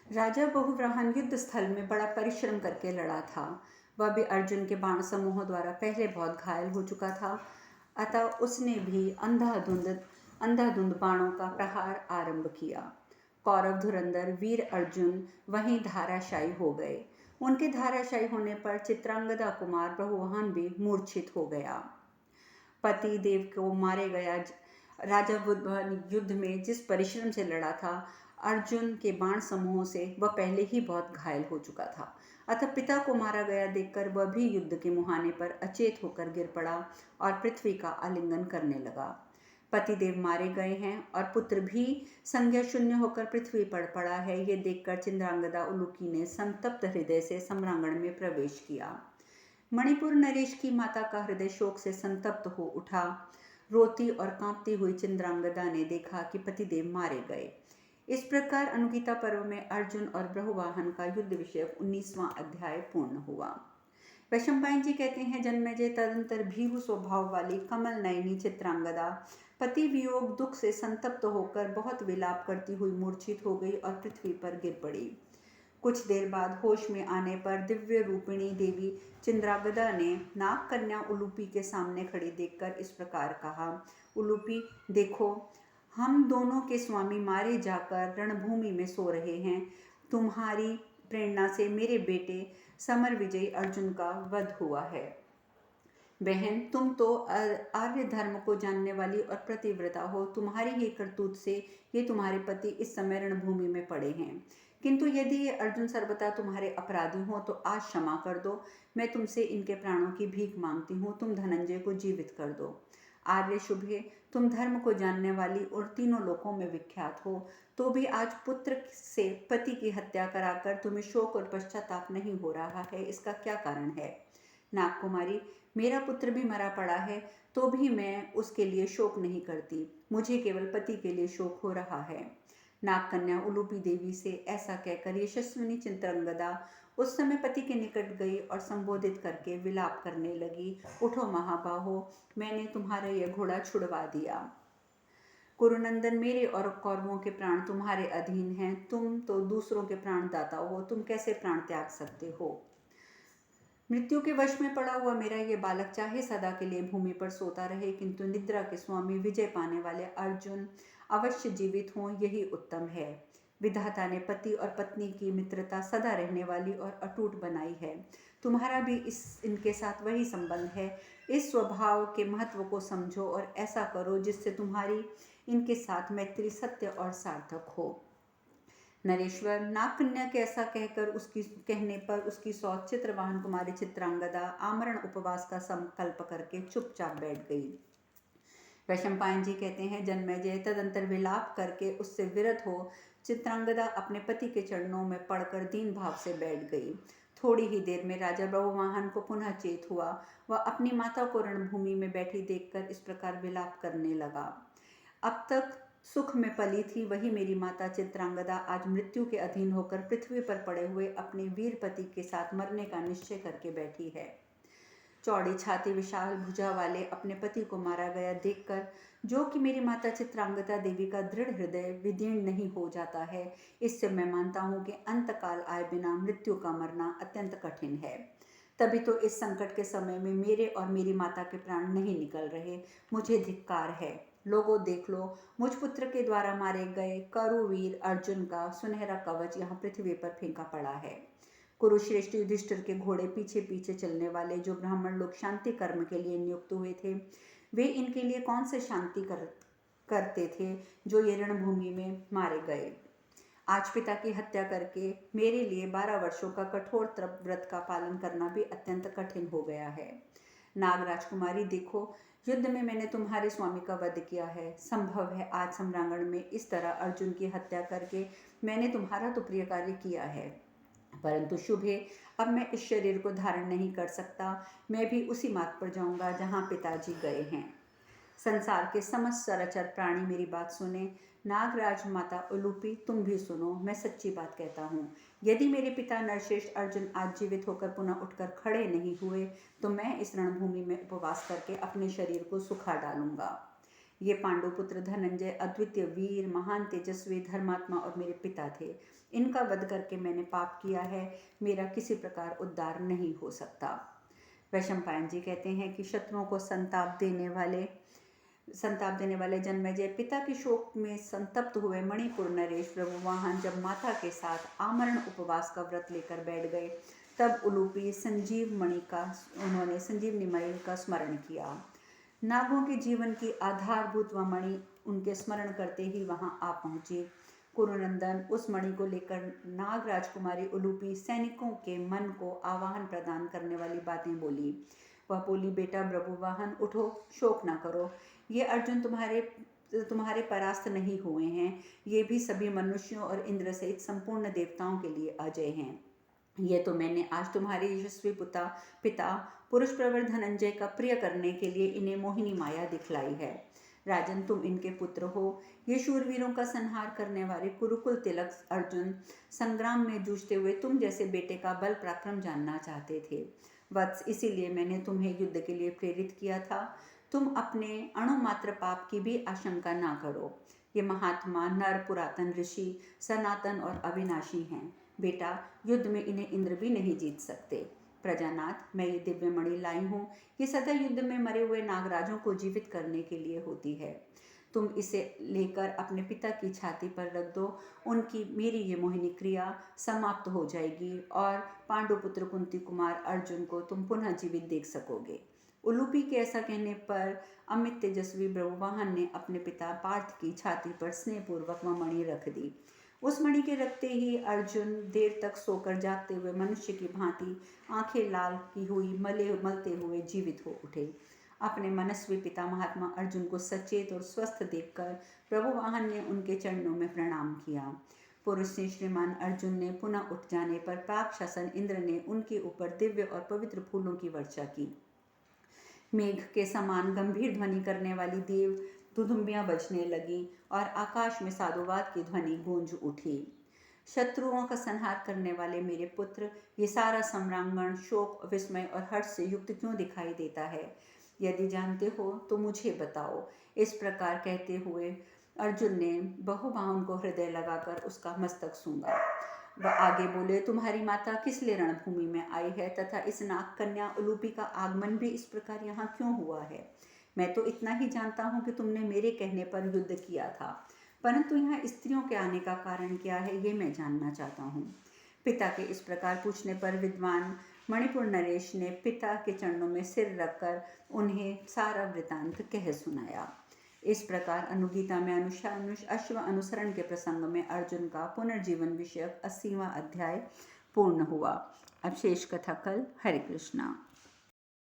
राजा बहुव्रहन युद्ध स्थल में बड़ा परिश्रम करके लड़ा था। वह भी अर्जुन के बाण समूहों द्वारा पहले बहुत घायल हो चुका था, अतः उसने भी अंधाधुंध बाणों का प्रहार आरंभ किया। कौरव धुरंधर वीर अर्जुन वहीं धाराशायी हो गए। उनके धाराशायी होने पर चित्रांगदा कुमार बहुवाहन भी मूर्छित हो गया। पति देव को मारे गया। राजा बुद्ध युद्ध में जिस परिश्रम से लड़ा था, अर्जुन के बाण समूहों से वह पहले ही बहुत घायल हो चुका था। अतः पिता को मारा गया देखकर वह भी युद्ध के मुहाने पर अचेत होकर गिर पड़ा और पृथ्वी का आलिंगन करने लगा। पतिदेव मारे गए हैं और पुत्र भी संज्ञा शून्य होकर पृथ्वी पर पड़ा है, ये देखकर चित्रांगदा उलूकी ने संतप्त हृदय से सम्रांगण में प्रवेश किया। मणिपुर नरेश की माता का हृदय शोक से संतप्त हो उठा। रोती और कांपती हुई चित्रांगदा ने देखा कि पतिदेव मारे गए। इस प्रकार अनुगीता पर्व में अर्जुन और ब्रहुवाहन का युद्ध विषयक 19वां अध्याय पूर्ण हुआ। वैशंपायन जी कहते हैं, जन्मेजय तदंतर भीरु स्वभाव वाली कमल नयनी चित्रांगदा पति वियोग दुख से संतप्त होकर बहुत विलाप करती हुई मूर्छित हो गई और पृथ्वी पर गिर पड़ी। कुछ देर बाद होश में आने पर दिव्य रूपिणी देवी चित्रांगदा ने नाग कन्या उलूपी के सामने खड़ी देखकर इस प्रकार कहा, उलूपी देखो, हम दोनों के स्वामी मारे जाकर रणभूमि में सो रहे हैं। तुम्हारी प्रेरणा से मेरे बेटे समर विजयी अर्जुन का वध हुआ है। बहन, तुम तो आर्य धर्म को जानने वाली और प्रतिव्रता हो। तुम्हारी ही करतूत से ये तुम्हारे पति इस समय रणभूमि में पड़े हैं। किंतु यदि ये अर्जुन सर्वथा तुम्हारे अपराधी हो तो आज क्षमा कर दो। मैं तुमसे इनके प्राणों की भीख मांगती हूँ। तुम धनंजय को जीवित कर दो। आर्य शुभे, तुम धर्म को जानने वाली और तीनों लोकों में विख्यात हो, तो भी आज पुत्र से पति की हत्या कराकर तुम्हें शोक और पश्चाताप नहीं हो रहा है, इसका क्या कारण है? नागकुमारी, मेरा पुत्र भी मरा पड़ा है, तो भी मैं उसके लिए शोक नहीं करती। मुझे केवल पति के लिए शोक हो रहा है। नागकन्या उलूपी देवी से ऐसा कहकर यशस्विनी चित्रांगदा उस समय पति के निकट गई और संबोधित करके विलाप करने लगी, उठो महाबाहो, मैंने तुम्हारा यह घोड़ा छुड़वा दिया। कुरुनंदन, मेरे और कौरवों के प्राण तुम्हारे अधीन हैं। तुम तो दूसरों के प्राण दाता हो, तुम कैसे प्राण त्याग सकते हो? मृत्यु के वश में पड़ा हुआ मेरा ये बालक चाहे सदा के लिए भूमि पर सोता रहे, किंतु निद्रा के स्वामी विजय पाने वाले अर्जुन अवश्य जीवित हों, यही उत्तम है। विधाता ने पति और पत्नी की मित्रता सदा रहने वाली और अटूट बनाई है। तुम्हारा भी इनके साथ वही संबंध है। इस स्वभाव के महत्व को समझो और ऐसा करो जिससे तुम्हारी इनके साथ मैत्री सत्य और सार्थक हो। नरेश्वर, नागकन्या के ऐसा कहकर उसकी कहने पर उसकी सौत चित्रवाहन कुमारी चित्रांगदा आमरण उपवास का संकल्प करके चुपचाप बैठ गई। वैशंपायन जी कहते हैं, जन्मेजय तदंतर विलाप करके उससे विरत हो चित्रांगदा अपने पति के चरणों में पड़कर दीन भाव से बैठ गई। थोड़ी ही देर में राजा बहुवाहन को पुनः चेत हुआ। वह अपनी माता को रणभूमि में बैठी देखकर इस प्रकार विलाप करने लगा, अब तक सुख में पली थी वही मेरी माता चित्रांगदा आज मृत्यु के अधीन होकर पृथ्वी पर पड़े हुए अपने वीर पति के साथ मरने का निश्चय करके बैठी है। चौड़ी छाती विशाल भुजा वाले अपने पति को मारा गया देखकर जो कि मेरी माता चित्रांगदा देवी का दृढ़ हृदय विदीर्ण नहीं हो जाता है, इससे मैं मानता हूँ कि अंतकाल आए बिना मृत्यु का मरना अत्यंत कठिन है। तभी तो इस संकट के समय में मेरे और मेरी माता के प्राण नहीं निकल रहे। मुझे धिक्कार है। लोगों, देख लो, मुझ पुत्र के द्वारा मारे गए करुवीर अर्जुन का सुनहरा कवच यहाँ पृथ्वी पर फेंका पड़ा है। कुरुश्रेष्ठ युधिष्ठिर के घोड़े पीछे पीछे चलने वाले जो ब्राह्मण लोग शांति कर्म के लिए नियुक्त हुए थे, वे इनके लिए कौन से शांति करते थे जो ये रणभूमि में मारे गए। आज पिता की हत्या करके मेरे लिए 12 वर्षों का कठोर तप व्रत का पालन करना भी अत्यंत कठिन हो गया है। नाग राजकुमारी, देखो, युद्ध में मैंने तुम्हारे स्वामी का वध किया है। संभव है आज सम्रांगण में इस तरह अर्जुन की हत्या करके मैंने तुम्हारा तो प्रिय कार्य किया है, परंतु शुभे, अब मैं इस शरीर को धारण नहीं कर सकता। मैं भी उसी मार्ग पर जाऊंगा जहाँ पिताजी गए हैं। संसार के समस्त चराचर प्राणी मेरी बात सुने। नागराज माता उलूपी, तुम भी सुनो, मैं सच्ची बात कहता हूँ। यदि मेरे पिता नरश्रेष्ठ अर्जुन आज जीवित होकर पुनः उठकर खड़े नहीं हुए तो मैं इस रणभूमि में उपवास करके अपने शरीर को सुखा डालूंगा। ये पांडुपुत्र धनंजय अद्वितीय वीर, महान तेजस्वी, धर्मात्मा और मेरे पिता थे। इनका वध करके मैंने पाप किया है, मेरा किसी प्रकार उद्धार नहीं हो सकता। वैशंपायन जी कहते हैं कि शत्रुओं को संताप देने वाले जन्मेजय पिता के शोक में संतप्त हुए मणिपुर नरेश प्रभु वाहन जब माता के साथ आमरण उपवास का व्रत लेकर बैठ गए, तब उलूपी उन्होंने संजीवनी मणि का स्मरण किया। नागों के जीवन की आधारभूत वह मणि उनके स्मरण करते ही वहां आ पहुंची। कुरुनंदन उस मणि को लेकर नाग राजकुमारी उलूपी सैनिकों के मन को आवाहन प्रदान करने वाली बातें बोली। वह बोली, बेटा ब्रभुवाहन, उठो, शोक ना करो। ये अर्जुन तुम्हारे परास्त नहीं हुए हैं। ये भी सभी मनुष्यों और इंद्र सहित संपूर्ण देवताओं के लिए अजय हैं। ये तो मैंने आज तुम्हारे यशस्वी पिता पुरुष प्रवर धनंजय का प्रिय करने के लिए इन्हें मोहिनी माया दिखलाई है। राजन, तुम इनके पुत्र हो। ये शूरवीरों का संहार करने वाले कुरुकुल तिलक अर्जुन संग्राम में जूझते हुए तुम जैसे बेटे का बल पराक्रम जानना चाहते थे। वत्स, इसीलिए मैंने तुम्हें युद्ध के लिए प्रेरित किया था। तुम अपने अणुमात्र पाप की भी आशंका ना करो। ये महात्मा नर पुरातन ऋषि सनातन और अविनाशी हैं। बेटा, युद्ध में इन्हें इंद्र भी नहीं जीत सकते। प्रजानाथ, मैं ये दिव्य मणि लाई हूँ। ये सदा युद्ध में मरे हुए नागराजों को जीवित करने के लिए होती है। तुम इसे लेकर अपने पिता की छाती पर रख दो। उनकी मेरी ये मोहिनी क्रिया समाप्त हो जाएगी और पांडुपुत्र कुंती कुमार अर्जुन को तुम पुनः जीवित देख सकोगे। उलूपी के ऐसा कहने पर अमित तेजस्वी ब्रह्मवाहन ने अपने पिता पार्थ की छाती पर स्नेहपूर्वक वह मणि रख दी। उस मणि के रखते ही अर्जुन देर तक सोकर जागते हुए मनुष्य की भांति आंखें लाल की हुई मलते हुए जीवित हो उठे। अपने मनस्वी पिता महात्मा अर्जुन को सचेत और स्वस्थ देखकर प्रभुवाहन ने उनके चरणों में प्रणाम किया। पुरुष से श्रीमान अर्जुन ने पुनः उठ जाने पर प्राग शासन इंद्र ने उनके ऊपर दिव्य और पवित्र फूलों की वर्षा की। मेघ के समान गंभीर ध्वनि करने वाली देव दुदुम्बियां बजने लगी और आकाश में साधुवाद की ध्वनि गूंज उठी। शत्रुओं का संहार करने वाले मेरे पुत्र, ये सारा सम्रांगण शोक, विस्मय और हर्ष से युक्त क्यों दिखाई देता है? यदि जानते हो तो मुझे बताओ। इस प्रकार कहते हुए अर्जुन ने बहुबाहुन को हृदय लगाकर उसका मस्तक सूंघा। वह आगे बोले, तुम्हारी माता किस लिए रणभूमि में आई है तथा इस नाग कन्या उलूपी का आगमन भी इस प्रकार यहाँ क्यों हुआ है? मैं तो इतना ही जानता हूँ कि तुमने मेरे कहने पर युद्ध किया था, परंतु यहाँ स्त्रियों के आने का कारण क्या है, ये मैं जानना चाहता हूँ। पिता के इस प्रकार पूछने पर विद्वान मणिपुर नरेश ने पिता के चरणों में सिर रखकर उन्हें सारा वृतांत कह सुनाया। इस प्रकार अनुगीता में अश्व अनुसरण के प्रसंग में अर्जुन का पुनर्जीवन विषयक 80वां अध्याय पूर्ण हुआ। अब शेष कथा कल। हरे कृष्णा।